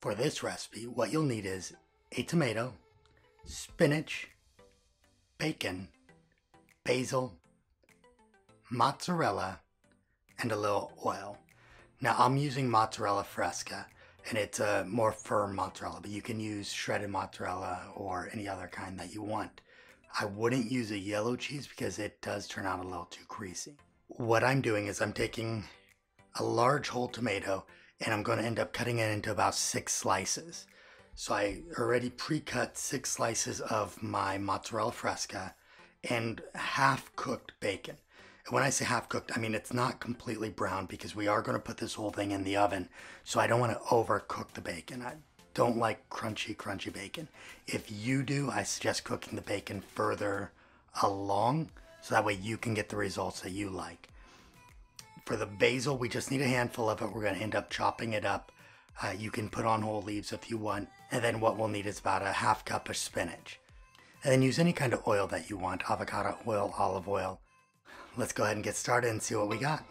For this recipe, what you'll need is a tomato, spinach, bacon, basil, mozzarella, and a little oil. Now I'm using mozzarella fresca, and it's a more firm mozzarella, but you can use shredded mozzarella or any other kind that you want. I wouldn't use a yellow cheese because it does turn out a little too greasy. What I'm doing is I'm taking a large whole tomato and I'm going to end up cutting it into about 6 slices. So I already pre-cut 6 slices of my mozzarella fresca and half-cooked bacon. And when I say half-cooked, I mean it's not completely brown because we are going to put this whole thing in the oven. So I don't want to overcook the bacon. I don't like crunchy bacon. If you do, I suggest cooking the bacon further along so that way you can get the results that you like. For the basil, we just need a handful of it. We're going to end up chopping it up. You can put on whole leaves if you want. And then what we'll need is about a half cup of spinach. And then use any kind of oil that you want, avocado oil, olive oil. Let's go ahead and get started and see what we got.